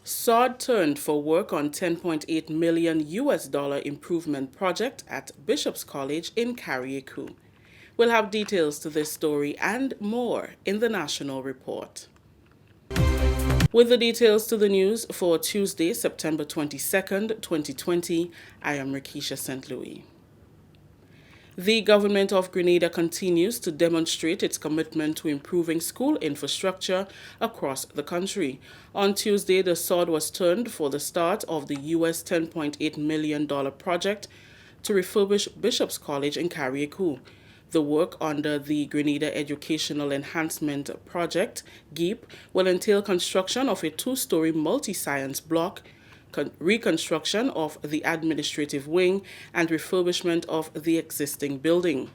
Sod turned for work on $10.8 million improvement project at Bishop's College in Carriacou. We'll have details to this story and more in the National Report. With the details to the news for Tuesday, September 22nd, 2020, I am Rikisha St. Louis. The government of Grenada continues to demonstrate its commitment to improving school infrastructure across the country. On Tuesday, the sod was turned for the start of the U.S. $10.8 million project to refurbish Bishop's College in Carriacou. The work under the Grenada Educational Enhancement Project, GEEP, will entail construction of a two-story multi-science block, reconstruction of the administrative wing, and refurbishment of the existing building.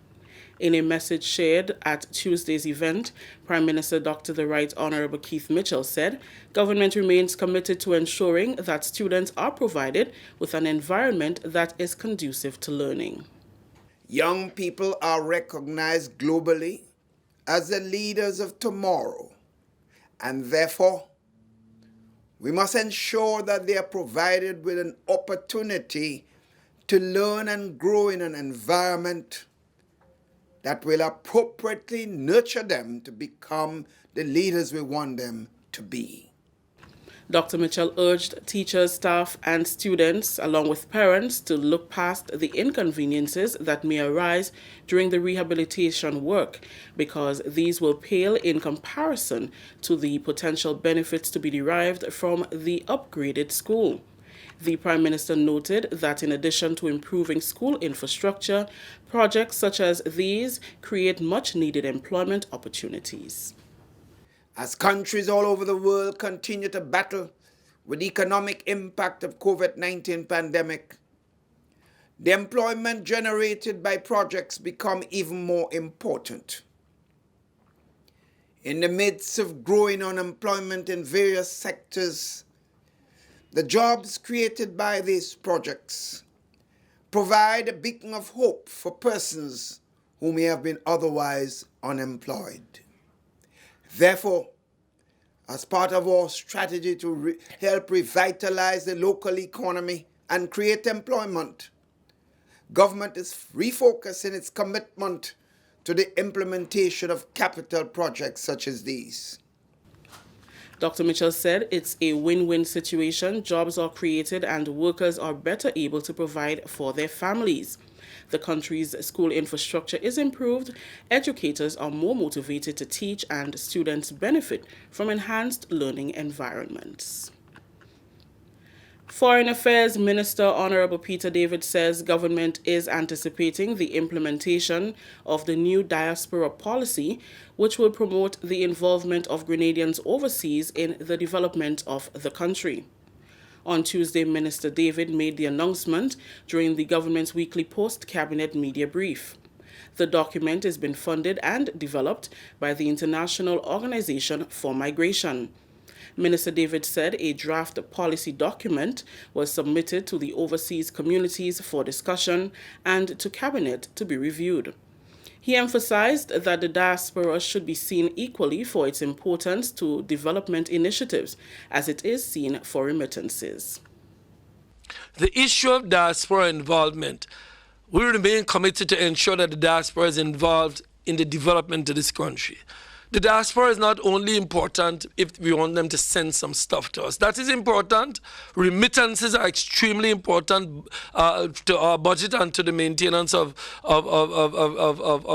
In a message shared at Tuesday's event, Prime Minister Dr. the Right Honorable Keith Mitchell said, government remains committed to ensuring that students are provided with an environment that is conducive to learning. Young people are recognized globally as the leaders of tomorrow, and therefore, we must ensure that they are provided with an opportunity to learn and grow in an environment that will appropriately nurture them to become the leaders we want them to be. Dr. Mitchell urged teachers, staff, and students, along with parents, to look past the inconveniences that may arise during the rehabilitation work, because these will pale in comparison to the potential benefits to be derived from the upgraded school. The Prime Minister noted that in addition to improving school infrastructure, projects such as these create much-needed employment opportunities. As countries all over the world continue to battle with the economic impact of COVID-19 pandemic, the employment generated by projects become even more important. In the midst of growing unemployment in various sectors, the jobs created by these projects provide a beacon of hope for persons who may have been otherwise unemployed. Therefore, as part of our strategy to help revitalize the local economy and create employment, government is refocusing its commitment to the implementation of capital projects such as these. Dr. Mitchell said it's a win-win situation. Jobs are created and workers are better able to provide for their families. The country's school infrastructure is improved, educators are more motivated to teach, and students benefit from enhanced learning environments. Foreign Affairs Minister Honorable Peter David says government is anticipating the implementation of the new Diaspora policy, which will promote the involvement of Grenadians overseas in the development of the country. On Tuesday, Minister David made the announcement during the government's weekly post-cabinet media brief. The document has been funded and developed by the International Organization for Migration. Minister David said a draft policy document was submitted to the overseas communities for discussion and to Cabinet to be reviewed. He emphasized that the diaspora should be seen equally for its importance to development initiatives as it is seen for remittances. The issue of diaspora involvement, we remain committed to ensure that the diaspora is involved in the development of this country. The diaspora is not only important if we want them to send some stuff to us. That is important. Remittances are extremely important to our budget and to the maintenance of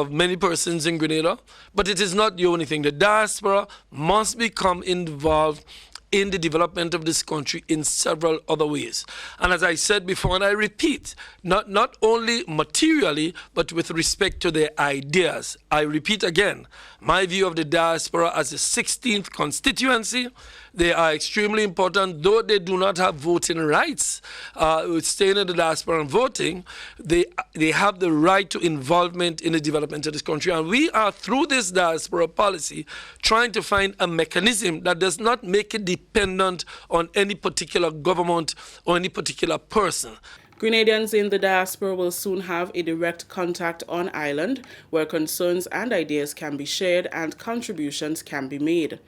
many persons in Grenada. But it is not the only thing. The diaspora must become involved in the development of this country in several other ways. And as I said before, and I repeat, not only materially, but with respect to their ideas. I repeat again, my view of the diaspora as the 16th constituency, they are extremely important, though they do not have voting rights. Staying in the diaspora and voting, they have the right to involvement in the development of this country. And we are, through this diaspora policy, trying to find a mechanism that does not make it dependent on any particular government or any particular person. Grenadians in the diaspora will soon have a direct contact on island where concerns and ideas can be shared and contributions can be made.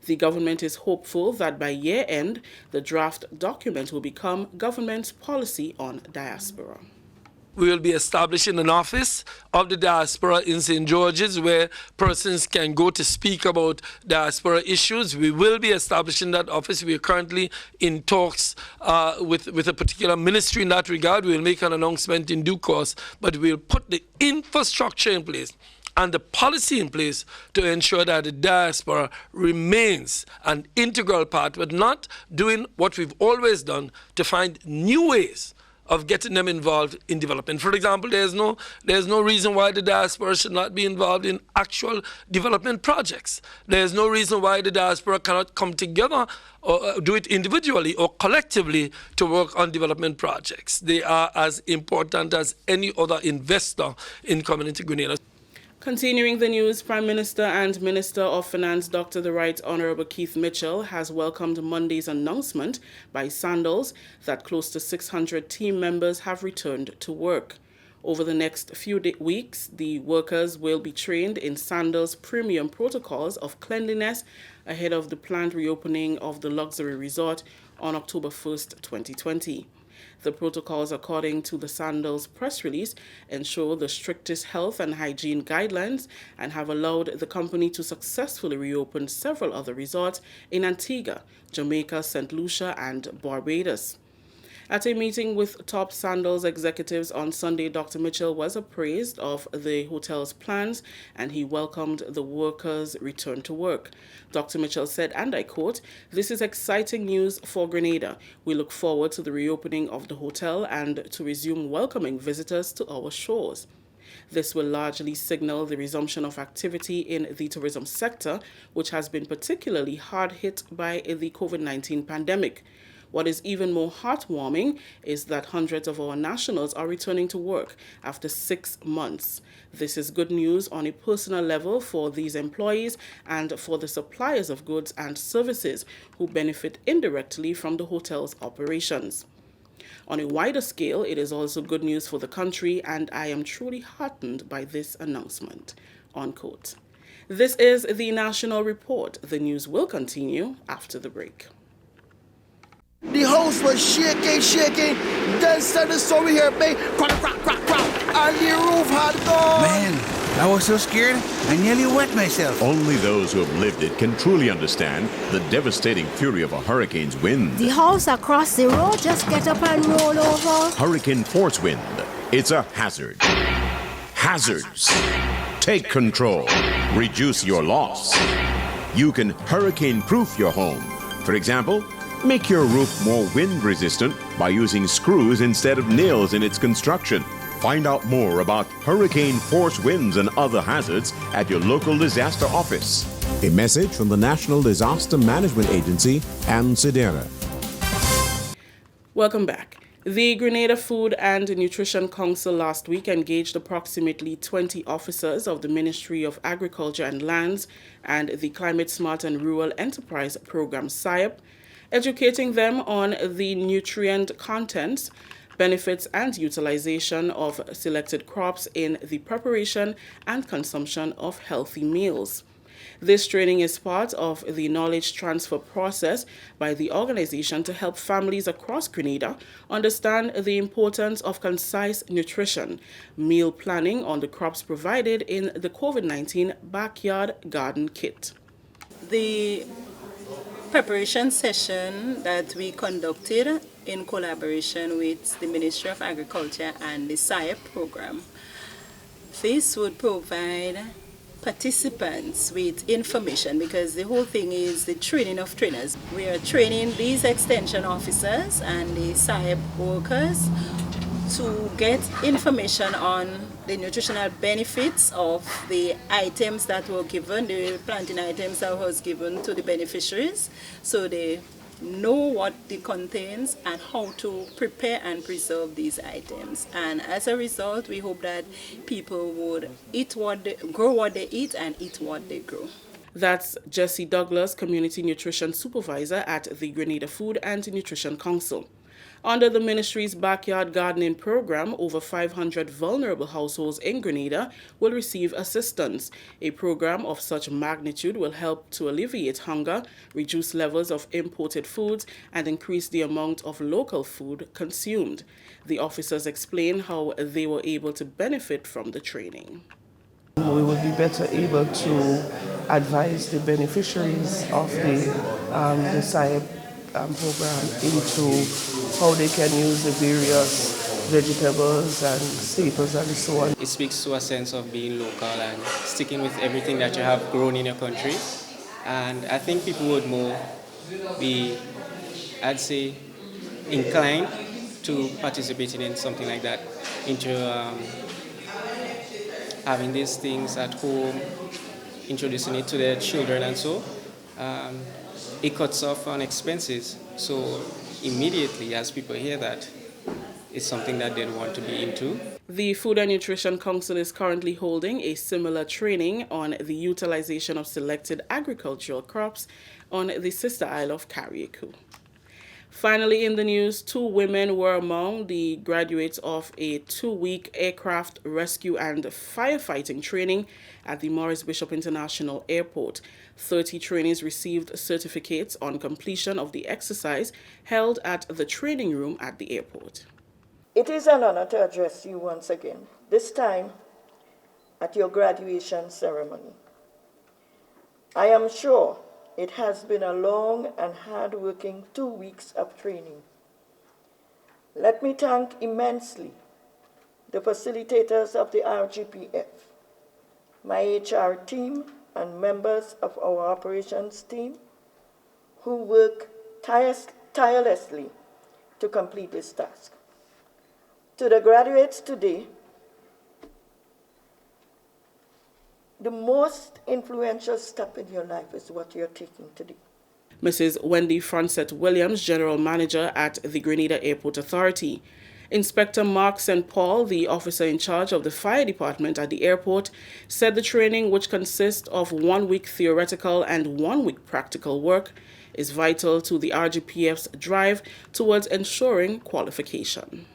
The government is hopeful that by year end, the draft document will become government's policy on diaspora. We will be establishing an office of the diaspora in St. George's where persons can go to speak about diaspora issues. We will be establishing that office. We are currently in talks with a particular ministry in that regard. We will make an announcement in due course, but we'll put the infrastructure in place and the policy in place to ensure that the diaspora remains an integral part, but not doing what we've always done to find new ways of getting them involved in development. For example, there's no reason why the diaspora should not be involved in actual development projects. There's no reason why the diaspora cannot come together or do it individually or collectively to work on development projects. They are as important as any other investor in coming into Grenada. Continuing the news, Prime Minister and Minister of Finance Dr. The Right Honourable Keith Mitchell has welcomed Monday's announcement by Sandals that close to 600 team members have returned to work. Over the next few weeks, the workers will be trained in Sandals' premium protocols of cleanliness ahead of the planned reopening of the luxury resort on October 1st, 2020. The protocols, according to the Sandals press release, ensure the strictest health and hygiene guidelines and have allowed the company to successfully reopen several other resorts in Antigua, Jamaica, St. Lucia, and Barbados. At a meeting with top Sandals executives on Sunday, Dr. Mitchell was appraised of the hotel's plans and he welcomed the workers' return to work. Dr. Mitchell said, and I quote, "This is exciting news for Grenada. We look forward to the reopening of the hotel and to resume welcoming visitors to our shores. This will largely signal the resumption of activity in the tourism sector, which has been particularly hard hit by the COVID-19 pandemic. What is even more heartwarming is that hundreds of our nationals are returning to work after 6 months. This is good news on a personal level for these employees and for the suppliers of goods and services who benefit indirectly from the hotel's operations. On a wider scale, it is also good news for the country, and I am truly heartened by this announcement." Unquote. This is the National Report. The news will continue after the break. The house was shaking. Then suddenly saw we hear bang, crack, and the roof had gone. Man, I was so scared, I nearly wet myself. Only those who have lived it can truly understand the devastating fury of a hurricane's wind. The house across the road just get up and roll over. Hurricane force wind. It's a hazard. Hazards. Take control. Reduce your loss. You can hurricane-proof your home. For example, make your roof more wind-resistant by using screws instead of nails in its construction. Find out more about hurricane force winds and other hazards at your local disaster office. A message from the National Disaster Management Agency and Sedera. Welcome back. The Grenada Food and Nutrition Council last week engaged approximately 20 officers of the Ministry of Agriculture and Lands and the Climate Smart and Rural Enterprise Program SIAP, educating them on the nutrient contents, benefits, and utilization of selected crops in the preparation and consumption of healthy meals. This training is part of the knowledge transfer process by the organization to help families across Grenada understand the importance of concise nutrition, meal planning on the crops provided in the COVID-19 Backyard Garden Kit. The preparation session that we conducted in collaboration with the Ministry of Agriculture and the SIAP program. This would provide participants with information because the whole thing is the training of trainers. We are training these extension officers and the SIAP workers to get information on the nutritional benefits of the items that were given, the planting items that was given to the beneficiaries, so they know what it contains and how to prepare and preserve these items. And as a result, we hope that people would grow what they eat and eat what they grow. That's Jessie Douglas, Community Nutrition Supervisor at the Grenada Food and Nutrition Council. Under the ministry's backyard gardening program, over 500 vulnerable households in Grenada will receive assistance. A program of such magnitude will help to alleviate hunger, reduce levels of imported foods, and increase the amount of local food consumed. The officers explain how they were able to benefit from the training. We will be better able to advise the beneficiaries of the SIEP program into how they can use the various vegetables and staples and so on. It speaks to a sense of being local and sticking with everything that you have grown in your country. And I think people would more be, I'd say, inclined to participating in something like that, into having these things at home, introducing it to their children and so. It cuts off on expenses. So immediately as people hear that, it's something that they want to be into. The Food and Nutrition Council is currently holding a similar training on the utilization of selected agricultural crops on the sister isle of Carriacou. Finally, in the news, 2 women were among the graduates of a 2-week aircraft rescue and firefighting training at the Maurice Bishop International Airport. 30 trainees received certificates on completion of the exercise held at the training room at the airport. It is an honor to address you once again, this time at your graduation ceremony. I am sure it has been a long and hard-working 2 weeks of training. Let me thank immensely the facilitators of the RGPF, my HR team, and members of our operations team who work tirelessly to complete this task. To the graduates today, the most influential step in your life is what you're taking today. Mrs. Wendy Francette Williams, General Manager at the Grenada Airport Authority. Inspector Mark St. Paul, the officer in charge of the fire department at the airport, said the training, which consists of 1 week theoretical and 1 week practical work, is vital to the RGPF's drive towards ensuring qualification.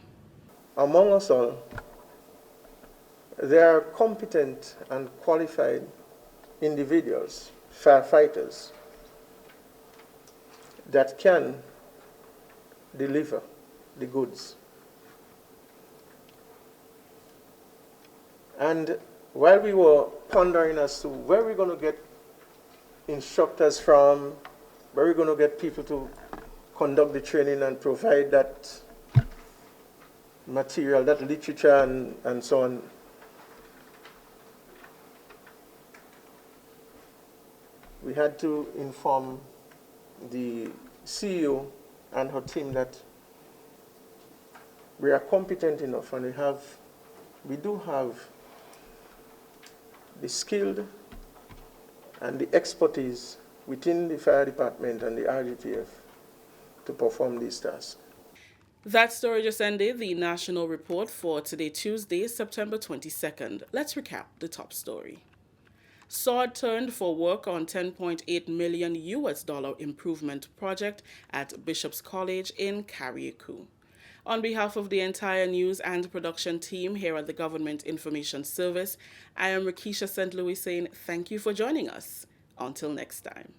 Among us all, there are competent and qualified individuals, firefighters, that can deliver the goods. And while we were pondering as to where we're going to get instructors from, where we're going to get people to conduct the training and provide that material, that literature and so on, we had to inform the CEO and her team that we are competent enough and we do have the skilled and the expertise within the fire department and the RGPF to perform these tasks. That story just ended the national report for today, Tuesday, September 22nd. Let's recap the top story. SWORD turned for work on $10.8 million improvement project at Bishop's College in Carriacou. On behalf of the entire news and production team here at the Government Information Service, I am Rakisha St. Louis saying thank you for joining us. Until next time.